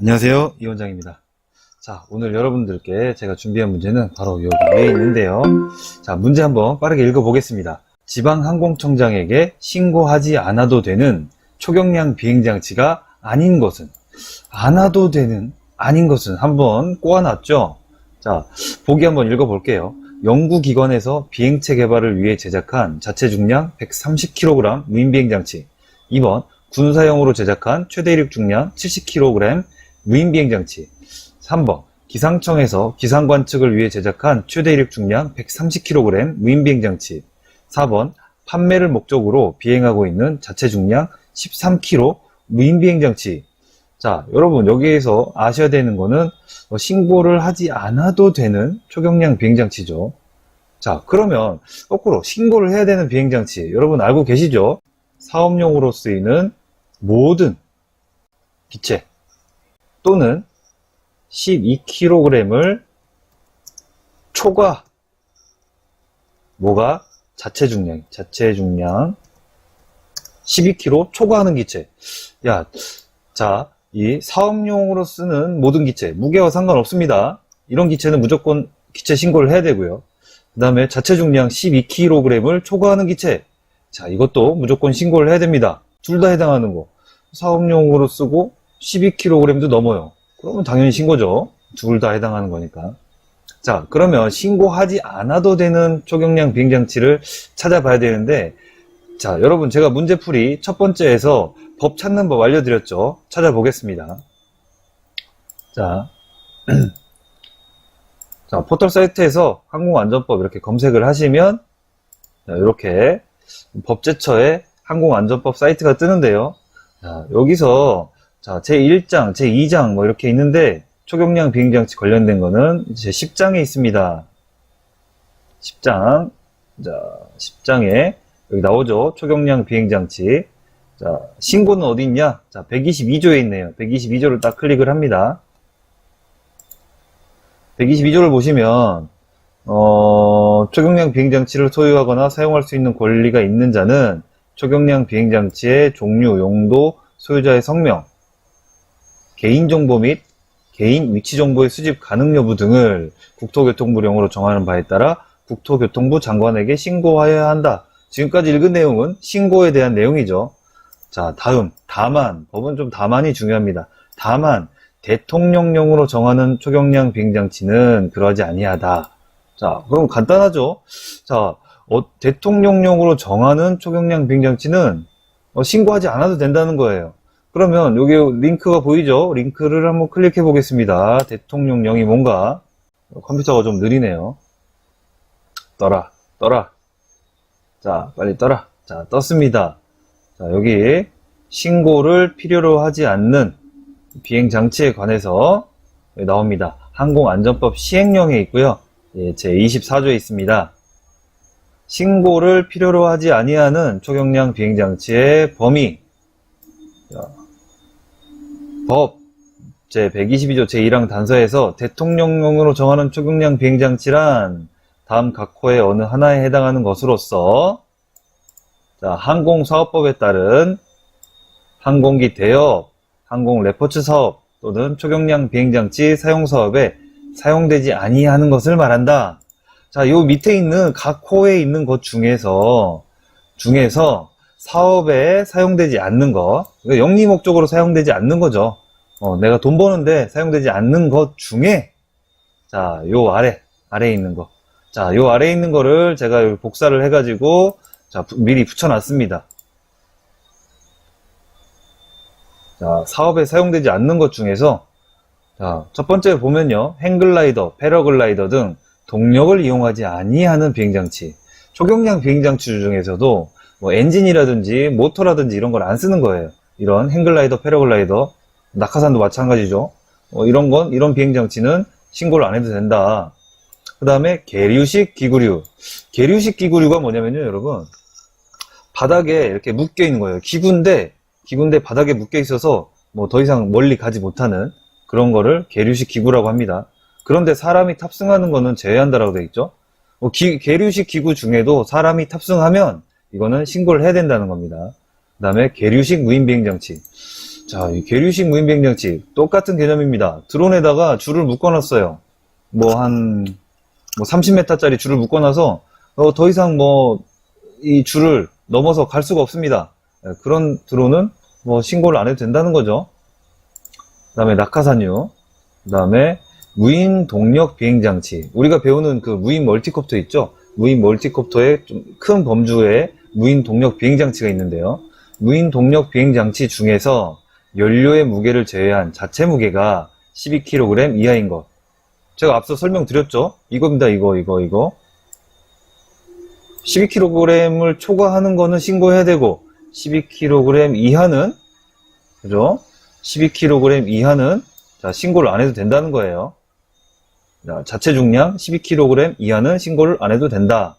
안녕하세요, 이 원장입니다. 자, 오늘 여러분들께 제가 준비한 문제는 바로 여기 위에 있는데요. 자, 문제 한번 빠르게 읽어보겠습니다. 지방항공청장에게 신고하지 않아도 되는 초경량 비행장치가 아닌 것은, 안아도 되는, 아닌 것은 한번 꼬아놨죠? 자, 보기 한번 읽어볼게요. 연구기관에서 비행체 개발을 위해 제작한 자체 중량 130kg 무인비행장치. 2번, 군사용으로 제작한 최대 이륙 중량 70kg 무인비행장치. 3번, 기상청에서 기상관측을 위해 제작한 최대 이륙 중량 130kg 무인비행장치. 4번, 판매를 목적으로 비행하고 있는 자체 중량 13kg 무인비행장치. 자, 여러분 여기에서 아셔야 되는 거는 신고를 하지 않아도 되는 초경량 비행장치죠. 자, 그러면 거꾸로 신고를 해야 되는 비행장치 여러분 알고 계시죠? 사업용으로 쓰이는 모든 기체 또는 12kg을 초과 뭐가 자체 중량 12kg 초과하는 기체. 야, 자, 이 사업용으로 쓰는 모든 기체 무게와 상관없습니다. 이런 기체는 무조건 기체 신고를 해야 되고요. 그 다음에 자체 중량 12kg을 초과하는 기체, 자, 이것도 무조건 신고를 해야 됩니다. 둘 다 해당하는 거. 사업용으로 쓰고 12kg도 넘어요. 그러면 당연히 신고죠. 둘 다 해당하는 거니까. 자, 그러면 신고하지 않아도 되는 초경량 비행장치를 찾아봐야 되는데, 자, 여러분 제가 문제풀이 첫 번째에서 법 찾는 법 알려드렸죠. 찾아보겠습니다. 자, 자, 포털 사이트에서 항공안전법 이렇게 검색을 하시면 이렇게 법제처의 항공안전법 사이트가 뜨는데요. 자, 여기서 자, 제1장, 제2장 뭐 이렇게 있는데 초경량 비행장치 관련된 거는 이제 10장에 있습니다. 10장. 자, 10장에 여기 나오죠. 초경량 비행장치. 자, 신고는 어디 있냐? 자, 122조에 있네요. 122조를 딱 클릭을 합니다. 122조를 보시면 초경량 비행장치를 소유하거나 사용할 수 있는 권리가 있는 자는 초경량 비행장치의 종류, 용도, 소유자의 성명, 개인정보 및 개인 위치정보의 수집 가능 여부 등을 국토교통부령으로 정하는 바에 따라 국토교통부 장관에게 신고하여야 한다. 지금까지 읽은 내용은 신고에 대한 내용이죠. 자, 다음, 다만, 법은 좀 다만이 중요합니다. 다만, 대통령령으로 정하는 초경량 비행장치는 그러하지 아니하다. 자, 그럼 간단하죠? 자, 대통령령으로 정하는 초경량 비행장치는 신고하지 않아도 된다는 거예요. 그러면 여기 링크가 보이죠? 링크를 한번 클릭해 보겠습니다. 대통령령이 뭔가? 컴퓨터가 좀 느리네요. 떠라. 자, 빨리 떠라. 자, 떴습니다. 자, 여기 신고를 필요로 하지 않는 비행장치에 관해서 나옵니다. 항공안전법 시행령에 있고요. 예, 제24조에 있습니다. 신고를 필요로 하지 아니하는 초경량 비행장치의 범위. 자, 법 제122조 제1항 단서에서 대통령령으로 정하는 초경량 비행장치란 다음 각 호의 어느 하나에 해당하는 것으로서, 자, 항공사업법에 따른 항공기 대여, 항공 레포츠 사업 또는 초경량 비행장치 사용 사업에 사용되지 아니하는 것을 말한다. 자, 요 밑에 있는 각 호에 있는 것 중에서 사업에 사용되지 않는 것, 영리 목적으로 사용되지 않는 거죠. 내가 돈 버는데 사용되지 않는 것 중에, 자, 요 아래에 있는 거. 자, 요 아래에 있는 거를 제가 복사를 해가지고, 자, 미리 붙여놨습니다. 자, 사업에 사용되지 않는 것 중에서, 자, 첫 번째 보면요. 행글라이더, 패러글라이더 등 동력을 이용하지 아니하는 비행장치. 초경량 비행장치 중에서도 뭐 엔진이라든지 모터라든지 이런 걸 안 쓰는 거예요. 이런 행글라이더, 패러글라이더, 낙하산도 마찬가지죠. 이런 비행장치는 신고를 안 해도 된다. 그 다음에 계류식 기구류. 계류식 기구류가 뭐냐면요, 여러분. 바닥에 이렇게 묶여 있는 거예요. 기구인데 바닥에 묶여 있어서 뭐 더 이상 멀리 가지 못하는 그런 거를 계류식 기구라고 합니다. 그런데 사람이 탑승하는 거는 제외한다라고 되어 있죠. 계류식 기구 중에도 사람이 탑승하면 이거는 신고를 해야 된다는 겁니다. 그 다음에 계류식 무인비행장치. 자, 이 계류식 무인비행장치 똑같은 개념입니다. 드론에다가 줄을 묶어놨어요. 뭐 30m짜리 줄을 묶어놔서 더 이상 이 줄을 넘어서 갈 수가 없습니다. 그런 드론은 신고를 안 해도 된다는 거죠. 그 다음에 낙하산유, 그 다음에 무인 동력 비행장치. 우리가 배우는 그 무인 멀티콥터 있죠? 무인 멀티콥터의 좀 큰 범주의 무인 동력 비행장치가 있는데요. 무인 동력 비행장치 중에서 연료의 무게를 제외한 자체 무게가 12kg 이하인 것. 제가 앞서 설명드렸죠? 이겁니다. 이거. 12kg을 초과하는 거는 신고해야 되고, 12kg 이하는, 그죠? 12kg 이하는, 자, 신고를 안 해도 된다는 거예요. 자, 자체 중량 12kg 이하는 신고를 안 해도 된다.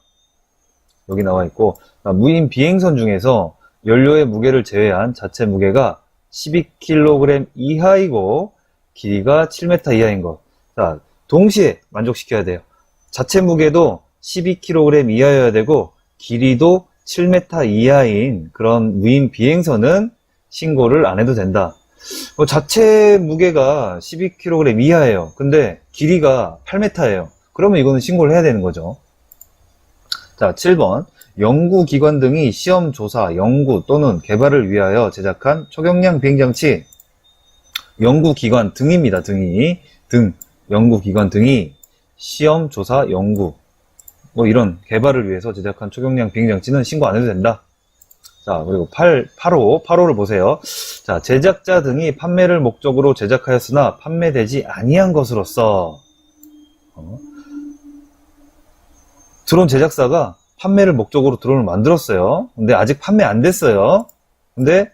여기 나와 있고, 자, 무인 비행선 중에서 연료의 무게를 제외한 자체 무게가 12kg 이하이고, 길이가 7m 이하인 것. 자, 동시에 만족시켜야 돼요. 자체 무게도 12kg 이하여야 되고, 길이도 7m 이하인 그런 무인 비행선은 신고를 안 해도 된다. 자체 무게가 12kg 이하예요. 근데 길이가 8m예요. 그러면 이거는 신고를 해야 되는 거죠. 자, 7번. 연구기관 등이 시험 조사, 연구 또는 개발을 위하여 제작한 초경량 비행장치. 연구기관 등입니다. 연구기관 등이 시험 조사, 연구 이런 개발을 위해서 제작한 초경량 비행장치는 신고 안 해도 된다. 자, 그리고 8호를 보세요. 자, 제작자 등이 판매를 목적으로 제작하였으나 판매되지 아니한 것으로서, 드론 제작사가 판매를 목적으로 드론을 만들었어요. 근데 아직 판매 안 됐어요. 근데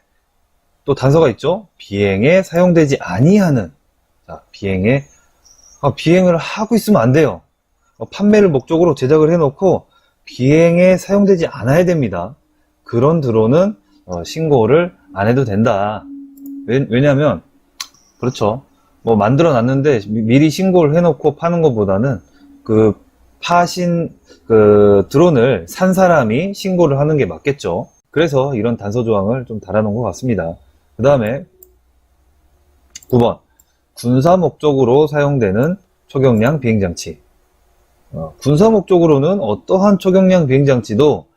또 단서가 있죠? 비행에 사용되지 아니하는. 자, 비행을 하고 있으면 안 돼요. 판매를 목적으로 제작을 해놓고 비행에 사용되지 않아야 됩니다. 그런 드론은 신고를 안 해도 된다. 왜냐하면 그렇죠. 만들어 놨는데 미리 신고를 해놓고 파는 것보다는 드론을 산 사람이 신고를 하는 게 맞겠죠. 그래서 이런 단서 조항을 좀 달아놓은 것 같습니다. 그 다음에 9번. 군사 목적으로 사용되는 초경량 비행장치. 군사 목적으로는 어떠한 초경량 비행장치도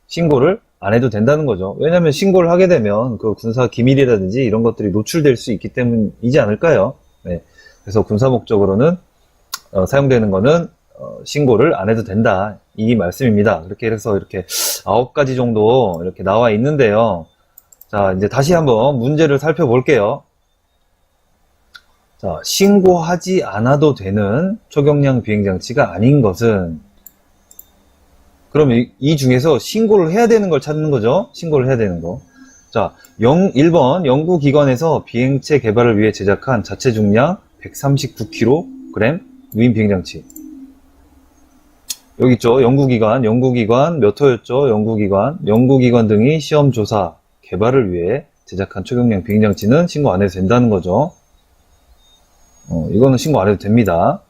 신고를 안 해도 된다는 거죠. 왜냐하면 신고를 하게 되면 그 군사 기밀이라든지 이런 것들이 노출될 수 있기 때문이지 않을까요? 네. 그래서 군사 목적으로는 사용되는 거는 신고를 안 해도 된다. 이 말씀입니다. 이렇게 해서 이렇게 9가지 정도 이렇게 나와 있는데요. 자, 이제 다시 한번 문제를 살펴볼게요. 자, 신고하지 않아도 되는 초경량 비행장치가 아닌 것은, 그럼 이 중에서 신고를 해야 되는 걸 찾는 거죠. 신고를 해야 되는 거. 자, 1번 연구기관에서 비행체 개발을 위해 제작한 자체 중량 139kg 무인 비행장치. 여기 있죠. 연구기관 몇 호였죠? 연구기관 등이 시험 조사 개발을 위해 제작한 초경량 비행장치는 신고 안 해도 된다는 거죠. 이거는 신고 안 해도 됩니다.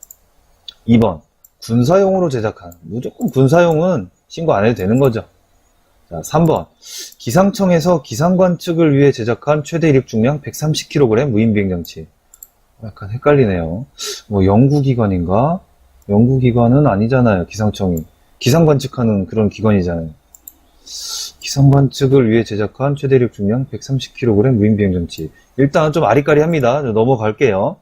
2번 군사용으로 제작한, 무조건 군사용은 신고 안 해도 되는 거죠. 자, 3번 기상청에서 기상관측을 위해 제작한 최대 이륙 중량 130kg 무인 비행장치. 약간 헷갈리네요. 연구기관인가? 연구기관은 아니잖아요. 기상청이 기상관측하는 그런 기관이잖아요. 기상관측을 위해 제작한 최대 이륙 중량 130kg 무인 비행장치. 일단 좀 아리까리합니다. 넘어갈게요.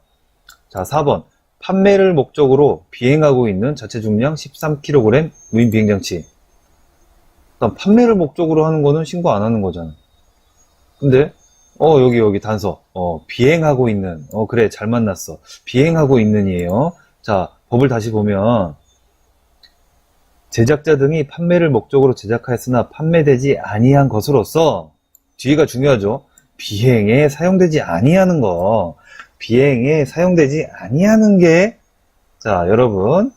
자, 4번 판매를 목적으로 비행하고 있는 자체 중량 13kg 무인 비행장치. 일단 판매를 목적으로 하는 거는 신고 안 하는 거잖아. 근데 여기 단서. 비행하고 있는. 그래, 잘 만났어. 비행하고 있는이에요. 자, 법을 다시 보면 제작자 등이 판매를 목적으로 제작하였으나 판매되지 아니한 것으로서, 뒤가 중요하죠. 비행에 사용되지 아니하는 거. 비행에 사용되지 아니하는 게, 자, 여러분,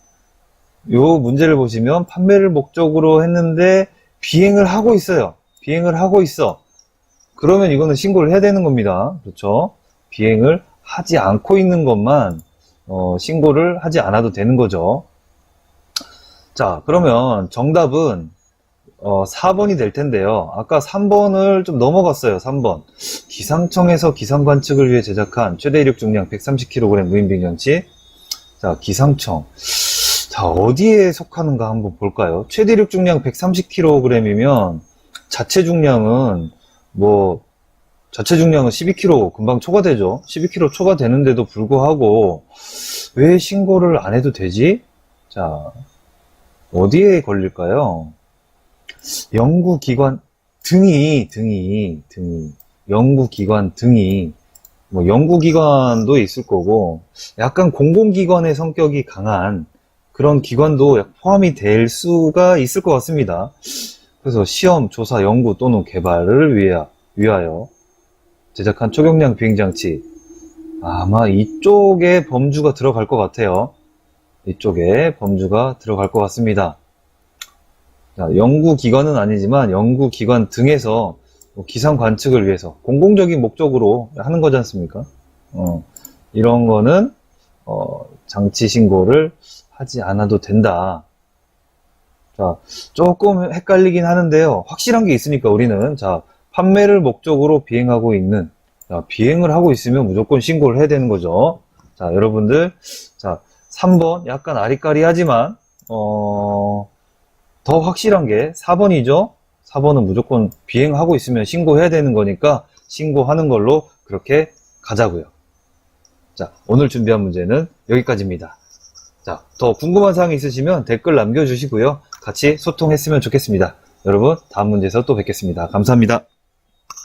요 문제를 보시면 판매를 목적으로 했는데 비행을 하고 있어요. 비행을 하고 있어. 그러면 이거는 신고를 해야 되는 겁니다. 그렇죠? 비행을 하지 않고 있는 것만 신고를 하지 않아도 되는 거죠. 자, 그러면 정답은 4번이 될 텐데요. 아까 3번을 좀 넘어갔어요. 3번. 기상청에서 기상 관측을 위해 제작한 최대 이륙 중량 130kg 무인 비행장치. 자, 기상청. 자, 어디에 속하는가 한번 볼까요? 최대 이륙 중량 130kg이면 자체 중량은 12kg 금방 초과되죠. 12kg 초과되는데도 불구하고 왜 신고를 안 해도 되지? 자, 어디에 걸릴까요? 연구기관 등이 연구기관 등이 연구기관도 있을 거고 약간 공공기관의 성격이 강한 그런 기관도 포함이 될 수가 있을 것 같습니다. 그래서 시험, 조사, 연구 또는 개발을 위하여 제작한 초경량 비행장치 아마 이쪽에 범주가 들어갈 것 같아요. 이쪽에 범주가 들어갈 것 같습니다. 자, 연구기관은 아니지만 연구기관 등에서 기상 관측을 위해서 공공적인 목적으로 하는 거지 않습니까? 이런 거는 장치 신고를 하지 않아도 된다. 자, 조금 헷갈리긴 하는데요. 확실한 게 있으니까 우리는 자, 판매를 목적으로 비행하고 있는 비행을 하고 있으면 무조건 신고를 해야 되는 거죠. 자, 여러분들 자, 3번 약간 아리까리하지만 더 확실한 게 4번이죠. 4번은 무조건 비행하고 있으면 신고해야 되는 거니까 신고하는 걸로 그렇게 가자고요. 자, 오늘 준비한 문제는 여기까지입니다. 자, 더 궁금한 사항이 있으시면 댓글 남겨주시고요. 같이 소통했으면 좋겠습니다. 여러분, 다음 문제에서 또 뵙겠습니다. 감사합니다.